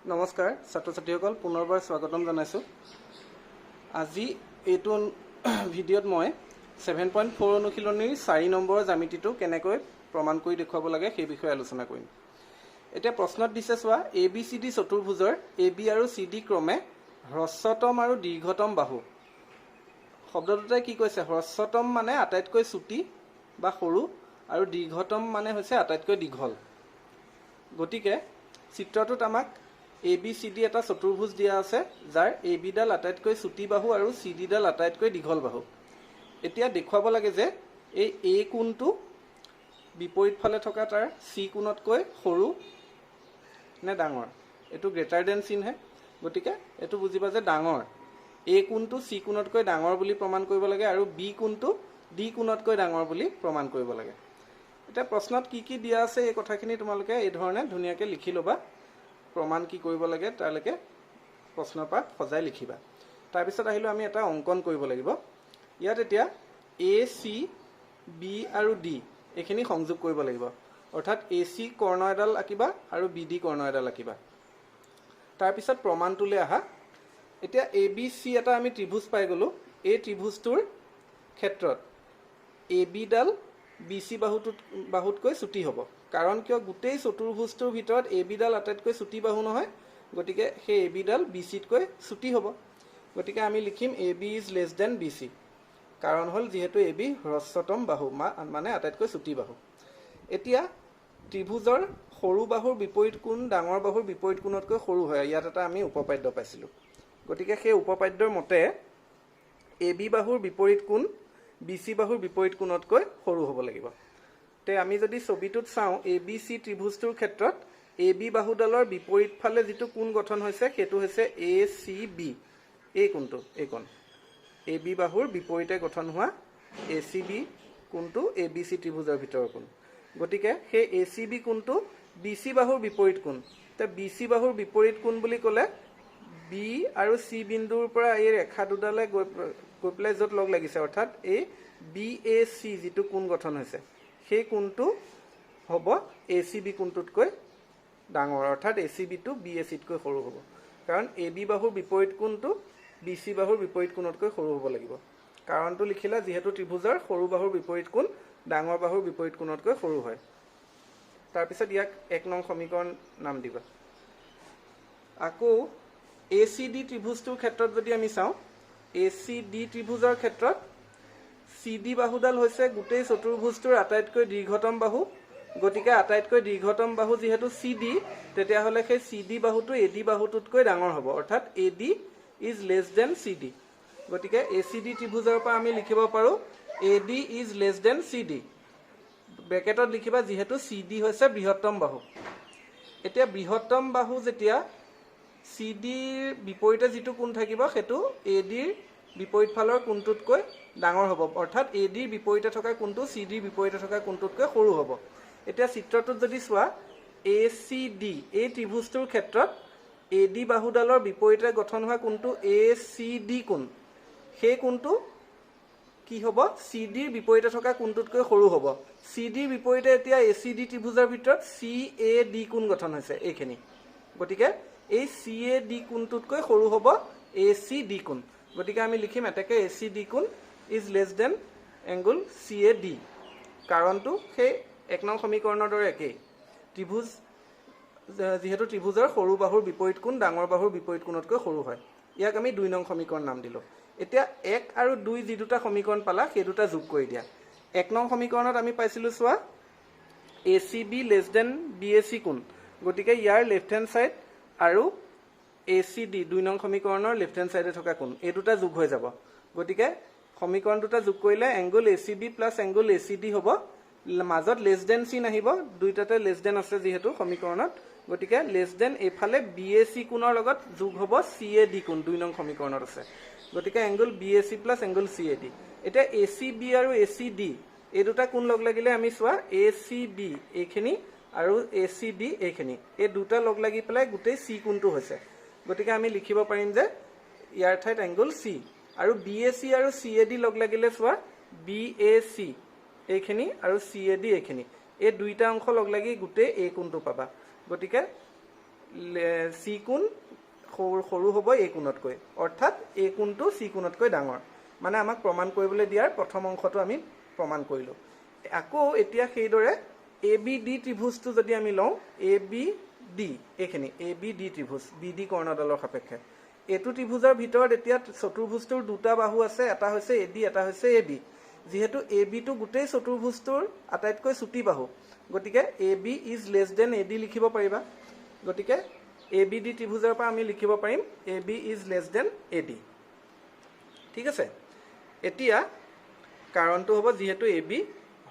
নমস্কাৰ ছাত্ৰ ছাত্ৰীসকল পুনৰবাৰ স্বাগতম জনাইছোঁ। আজি এইটো ভিডিঅ'ত মই 7.4 অনুশীলনীৰ 4 নম্বৰৰ জ্যামিতিটো কেনেকৈ প্ৰমাণ কৰি দেখুৱাব লাগে সেই বিষয়ে আলোচনা কৰিম। এতিয়া প্ৰশ্নত দিছে চোৱা ABCD চতুৰ্ভুজৰ AB আৰু CD ক্ৰমে হ্ৰস্বতম আৰু দীৰ্ঘতম বাহু। শব্দটোতে কি কৈছে, হ্ৰস্বতম মানে আটাইতকৈ চুটি বা সৰু আৰু দীৰ্ঘতম মানে হৈছে আটাইতকৈ দীঘল। গতিকে চিত্ৰটোত আমাক ABCD এটা চতুৰ্ভুজ দিয়া আছে, যাৰ AB ডাল আটাইতকৈ চুটি বাহু আৰু CD ডাল আটাইতকৈ দীঘল বাহু। এতিয়া দেখুৱাব লাগে যে এই A কোণটো বিপৰীত ফালে থকা তাৰ C কোণতকৈ সৰু নে ডাঙৰ। এইটো গ্ৰেটাৰ দেন চিনহে, গতিকে এইটো বুজিবা যে ডাঙৰ। A কোণটো C কোণতকৈ ডাঙৰ বুলি প্ৰমাণ কৰিব লাগে আৰু B কোণটো D কোণতকৈ ডাঙৰ বুলি প্ৰমাণ কৰিব লাগে। এতিয়া প্ৰশ্নত কি কি দিয়া আছে এই কথাখিনি তোমালোকে এই ধৰণে ধুনীয়াকৈ লিখি ল'বা। প্ৰমাণ কি কৰিব লাগে তালৈকে প্ৰশ্নৰ পাত সজাই লিখিবা। তাৰপিছত আহিলোঁ আমি এটা অংকন কৰিব লাগিব। ইয়াত এতিয়া AC, B আৰু D এইখিনি সংযোগ কৰিব লাগিব। অৰ্থাৎ AC কৰ্ণ এডাল আঁকিবা আৰু BD কৰ্ণ এডাল আঁকিবা। তাৰপিছত প্ৰমাণটোলৈ আহা। এতিয়া ABC এটা আমি ত্ৰিভুজ পাই গ'লোঁ। এই ত্ৰিভুজটোৰ ক্ষেত্ৰত AB ডাল BC বাহুতকৈ চুটি হ'ব। কাৰণ কিয়, গোটেই চতুৰ্ভুজটোৰ ভিতৰত AB ডাল আটাইতকৈ চুটি বাহু নহয়, গতিকে সেই AB ডাল BCতকৈ চুটি হ'ব। গতিকে আমি লিখিম AB is less than BC। কাৰণ হ'ল যিহেতু AB হ্ৰস্বতম বাহু মানে আটাইতকৈ চুটি বাহু। এতিয়া ত্ৰিভুজৰ সৰু বাহুৰ বিপৰীত কোণ ডাঙৰ বাহুৰ বিপৰীত কোণতকৈ সৰু হয়। ইয়াত এটা আমি উপপাদ্য পাইছিলোঁ। গতিকে সেই উপপাদ্যৰ মতে AB বাহুৰ বিপৰীত কোণ BC বাহুৰ বিপৰীত কোণতকৈ সৰু হ'ব লাগিব। তে আমি যদি ছবিটোত চাওঁ ABC ত্ৰিভুজটোৰ ক্ষেত্ৰত AB বাহুডালৰ বিপৰীত ফালে যিটো কোণ গঠন হৈছে সেইটো হৈছে ACB। এই কোণটো, এই কোণ AB বাহুৰ বিপৰীতে গঠন হোৱা ACB কোণটো ABC ত্ৰিভুজৰ ভিতৰৰ কোণ। গতিকে সেই ACB কোণটো BC বাহুৰ বিপৰীত কোণ। তে BC বাহুৰ বিপৰীত কোণ বুলি ক'লে B আৰু C বিন্দুৰ পৰা এই ৰেখা দুডালে গৈ পেলাই য'ত লগ লাগিছে, অৰ্থাৎ এই BAC যিটো কোণ গঠন হৈছে সেই কোণটো হ'ব ACB কোণটোতকৈ ডাঙৰ। অৰ্থাৎ ACBটো BACতকৈ সৰু হ'ব। কাৰণ AB বাহুৰ বিপৰীত কোণটো BC বাহুৰ বিপৰীত কোণতকৈ সৰু হ'ব লাগিব। কাৰণটো লিখিলা, যিহেতু ত্ৰিভুজৰ সৰু বাহুৰ বিপৰীত কোণ ডাঙৰ বাহুৰ বিপৰীত কোণতকৈ সৰু হয়। তাৰপিছত ইয়াক 1 নং সমীকৰণ নাম দিবা। আকৌ ACD ত্ৰিভুজটোৰ ক্ষেত্ৰত যদি আমি চাওঁ, ACD ত্ৰিভুজৰ ক্ষেত্ৰত CD বাহুডাল হৈছে গোটেই চতুৰ্ভুজটোৰ আটাইতকৈ দীৰ্ঘতম বাহু। গতিকে আটাইতকৈ দীৰ্ঘতম বাহু যিহেতু CD, তেতিয়াহ'লে সেই CD বাহুটো AD বাহুটোতকৈ ডাঙৰ হ'ব। অৰ্থাৎ AD is less than CD। গতিকে ACD ত্ৰিভুজৰ পৰা আমি লিখিব পাৰোঁ AD is less than CD। ব্ৰেকেটত লিখিবা, যিহেতু CD হৈছে বৃহত্তম বাহু। এতিয়া বৃহত্তম বাহু যেতিয়া CDৰ বিপৰীতে যিটো কোণ থাকিব সেইটো ADৰ বিপৰীত ফালৰ কোণটোতকৈ ডাঙৰ হ'ব। অৰ্থাৎ ADৰ বিপৰীতে থকা কোণটো CDৰ বিপৰীতে থকা কোণটোতকৈ সৰু হ'ব। এতিয়া চিত্ৰটোত যদি চোৱা ACD এই ত্ৰিভুজটোৰ ক্ষেত্ৰত AD বাহুডালৰ বিপৰীতে গঠন হোৱা কোণটো ACD কোণ, সেই কোণটো কি হ'ব, CDৰ বিপৰীতে থকা কোণটোতকৈ সৰু হ'ব। CDৰ বিপৰীতে এতিয়া ACD ত্ৰিভুজৰ ভিতৰত CAD কোণ গঠন হৈছে এইখিনি। গতিকে এই CAD কোণটোতকৈ সৰু হ'ব ACD কোণ। গতিকে আমি লিখিম এটাকে ACD কোণ is less than angle CAD। কাৰণটো সেই 1 নং সমীকৰণৰ দৰে একেই। ত্ৰিভুজ যিহেতু ত্ৰিভুজৰ সৰু বাহুৰ বিপৰীত কোণ ডাঙৰ বাহুৰ বিপৰীত কোণতকৈ সৰু হয়। ইয়াক আমি 2 নং সমীকৰণ নাম দিলোঁ। এতিয়া 1 আৰু 2 যি দুটা সমীকৰণ পালা সেই দুটা যোগ কৰি দিয়া। 1 নং সমীকৰণত আমি পাইছিলোঁ চোৱা ACB লেছ দেন BAC কোণ। গতিকে ইয়াৰ লেফ্ট হেণ্ড ছাইড আৰু ACD 2 নং সমীকৰণৰ লেফ্ট হেণ্ড ছাইডে থকা কোণ এই দুটা যোগ হৈ যাব। গতিকে সমীকৰণ দুটা যোগ কৰিলে angle ACB plus angle ACD হ'ব। মাজত লেছ দেন চিন আহিব, দুইটাতে লেছ দেন আছে যিহেতু সমীকৰণত। গতিকে লেছ দেন এইফালে BAC কোণৰ লগত যোগ হ'ব CAD কোণ 2 নং সমীকৰণত আছে। গতিকে angle BAC plus angle CAD। এতিয়া ACB আৰু ACD এই দুটা কোণ লগ লাগিলে আমি চোৱা ACB এইখিনি আৰু ACD এইখিনি, এই দুটা লগ লাগি পেলাই গোটেই C কোণটো হৈছে। গতিকে আমি লিখিব পাৰিম যে ইয়াৰ ঠাইত এংগুল C। আৰু BAC আৰু CAD লগ লাগিলে চোৱা BAC এইখিনি আৰু CAD এইখিনি, এই দুইটা অংশ লগ লাগি গোটেই এই কোণটো পাবা। গতিকে চি কোণ সৰু হ'ব এ কোণতকৈ, অৰ্থাৎ এ কোণটো চি কোণতকৈ ডাঙৰ। মানে আমাক প্ৰমাণ কৰিবলৈ দিয়াৰ প্ৰথম অংশটো আমি প্ৰমাণ কৰিলোঁ। আকৌ এতিয়া সেইদৰে এ বি ডি ত্ৰিভুজটো যদি আমি লওঁ, এ বি ডি, এইখিনি এ বি ডি ত্ৰিভুজ, বি ডি কৰ্ণডালৰ সাপেক্ষে, এইটো ত্ৰিভুজৰ ভিতৰত এতিয়া চতুৰ্ভুজটোৰ দুটা বাহু আছে, এটা হৈছে এ ডি, এটা হৈছে এ বি। যিহেতু এ বিটো গোটেই চতুৰ্ভুজটোৰ আটাইতকৈ চুটি বাহু, গতিকে A B is less than A D লিখিব পাৰিবা। গতিকে এ বি ডি ত্ৰিভুজৰ পৰা আমি লিখিব পাৰিম A B is less than A D. ঠিক আছে, এতিয়া কাৰণটো হ'ব যিহেতু এ বি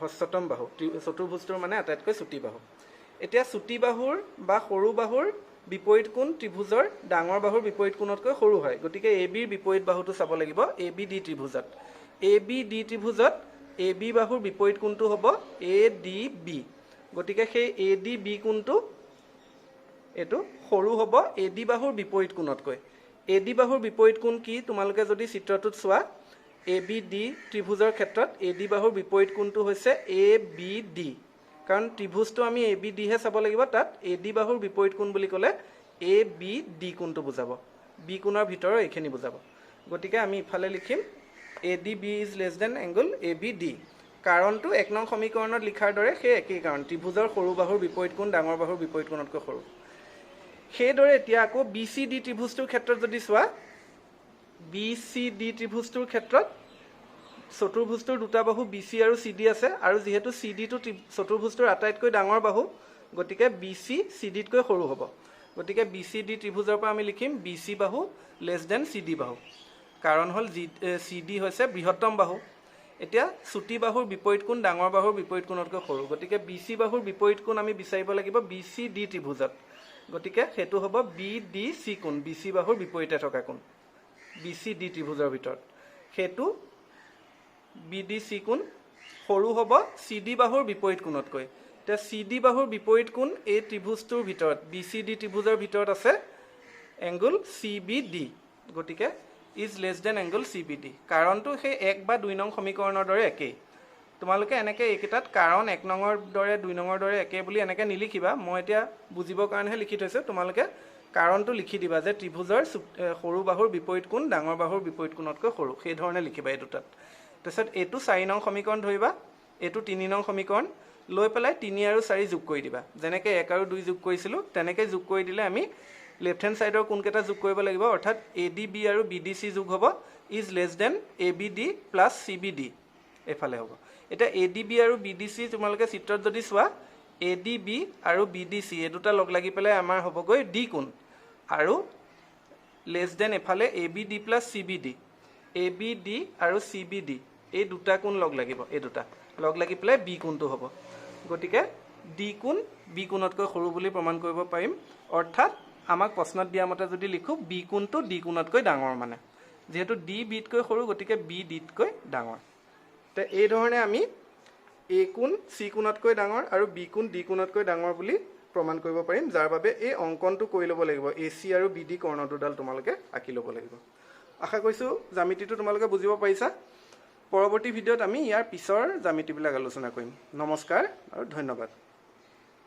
হস্যতম বাহু, চতুৰ্ভুজটোৰ মানে আটাইতকৈ চুটি বাহু। এতিয়া চুটি বাহুৰ বা সৰু বাহুৰ বিপৰীত কোণ ত্ৰিভুজৰ ডাঙৰ বাহুৰ বিপৰীত কোণতকৈ সৰু হয়। গতিকে এ বিৰ বিপৰীত বাহুটো চাব লাগিব এ B D ত্ৰিভুজত। A B D ত্ৰিভুজত A B বাহুৰ বিপৰীত কোণটো হ'ব এ ডি বি। গতিকে সেই এ ডি বি কোণটো এইটো সৰু হ'ব এ ডি বাহুৰ বিপৰীত কোণতকৈ। এ ডি বাহুৰ বিপৰীত কোণ কি তোমালোকে যদি চিত্ৰটোত চোৱা, এ বি ডি ত্ৰিভুজৰ ক্ষেত্ৰত এ ডি বাহুৰ বিপৰীত কোণটো হৈছে এ বি ডি। কাৰণ ত্ৰিভুজটো আমি এ বি ডিহে চাব লাগিব, তাত এ ডি বাহুৰ বিপৰীত কোণ বুলি ক'লে এ বি ডি কোণটো বুজাব, বি কোণৰ ভিতৰৰ এইখিনি বুজাব। গতিকে আমি ইফালে লিখিম A D B is less than angle A B D. কাৰণটো 1 নং সমীকৰণত লিখাৰ দৰে সেই একেই কাৰণ, ত্ৰিভুজৰ সৰু বাহুৰ বিপৰীত কোণ ডাঙৰ বাহুৰ বিপৰীত কোণতকৈ সৰু। সেইদৰে এতিয়া আকৌ বি চি ডি ত্ৰিভুজটোৰ ক্ষেত্ৰত যদি চোৱা, বি চি ডি ত্ৰিভুজটোৰ ক্ষেত্ৰত চতুৰ্ভুজটোৰ দুটা বাহু বি চি আৰু চি ডি আছে, আৰু যিহেতু চি ডিটো চতুৰ্ভুজটোৰ আটাইতকৈ ডাঙৰ বাহু, গতিকে বি চি চি ডিতকৈ সৰু হ'ব। গতিকে বি চি ডি ত্ৰিভুজৰ পৰা আমি লিখিম বি চি বাহু লেছ দেন চি ডি বাহু। কাৰণ হ'ল চি ডি হৈছে বৃহত্তম বাহু। এতিয়া চুটি বাহুৰ বিপৰীত কোণ ডাঙৰ বাহুৰ বিপৰীত কোণতকৈ সৰু, গতিকে বি চি বাহুৰ বিপৰীত কোণ আমি বিচাৰিব লাগিব বি চি ডি ত্ৰিভুজত। গতিকে সেইটো হ'ব বি ডি চি কোণ, বি চি বাহুৰ বিপৰীতে থকা কোণ বি চি ডি ত্ৰিভুজৰ ভিতৰত। সেইটো বি ডি চি কোণ সৰু হ'ব চি ডি বাহুৰ বিপৰীত কোণতকৈ। এতিয়া চি ডি বাহুৰ বিপৰীত কোণ এই ত্ৰিভুজটোৰ ভিতৰত, বি চি ডি ত্ৰিভুজৰ ভিতৰত আছে এংগল চি বি ডি। গতিকে is less than angle C B D. কাৰণটো সেই 1 বা 2 নং সমীকৰণৰ দৰে একেই। তোমালোকে এনেকৈ এইকেইটাত কাৰণ 1 নঙৰ দৰে 2 নঙৰ দৰে একে বুলি এনেকৈ নিলিখিবা, মই এতিয়া বুজিবৰ কাৰণেহে লিখি থৈছোঁ। তোমালোকে কাৰণটো লিখি দিবা যে ত্ৰিভুজৰ সৰু বাহুৰ বিপৰীত কোণ ডাঙৰ বাহুৰ বিপৰীত কোণতকৈ সৰু, সেইধৰণে লিখিবা এই দুটাত। তাৰপিছত এইটো 4 নং সমীকৰণ ধৰিবা, এইটো 3 নং সমীকৰণ লৈ পেলাই 3 আৰু 4 যোগ কৰি দিবা। যেনেকৈ 1 আৰু 2 যোগ কৰিছিলোঁ তেনেকৈ যোগ কৰি দিলে আমি লেফ্ট হেণ্ড ছাইডৰ কোনকেইটা যোগ কৰিব লাগিব, অৰ্থাৎ এ ডি বি আৰু বি ডি চি যোগ হ'ব is less than A B D plus C B D, এইফালে হ'ব। এতিয়া এ ডি বি আৰু বি ডি চি তোমালোকে চিত্ৰত যদি চোৱা, এ ডি বি আৰু বি ডি চি এই দুটা লগ লাগি পেলাই আমাৰ হ'বগৈ ডি কোণ, আৰু লেছ দেন এফালে A B D plus C B D. A B D আৰু চি বি ডি এই দুটা কোণ লগ লাগিব, এই দুটা লগ লাগি পেলাই বি কোণটো হ'ব। গতিকে ডি কোণ বি কোণতকৈ সৰু বুলি প্ৰমাণ কৰিব পাৰিম। অৰ্থাৎ আমাক প্ৰশ্নত দিয়া মতে যদি লিখোঁ বি কোণটো ডি কোণতকৈ ডাঙৰ, মানে যিহেতু ডি বিতকৈ সৰু গতিকে বি ডিতকৈ ডাঙৰ। তে এইধৰণে আমি এ কোণ চি কোণতকৈ ডাঙৰ আৰু বি কোণ ডি কোণতকৈ ডাঙৰ বুলি প্ৰমাণ কৰিব পাৰিম, যাৰ বাবে এই অংকনটো কৰি ল'ব লাগিব। এ চি আৰু বি ডি কৰ্ণ দুডাল তোমালোকে আঁকি ল'ব লাগিব। আশা কৰিছোঁ জ্যামিতিটো তোমালোকে বুজিব পাৰিছা। পৰৱৰ্তী ভিডিঅ'ত আমি ইয়াৰ পিছৰ জ্যামিতিবিলাক আলোচনা কৰিম। নমস্কাৰ আৰু ধন্যবাদ।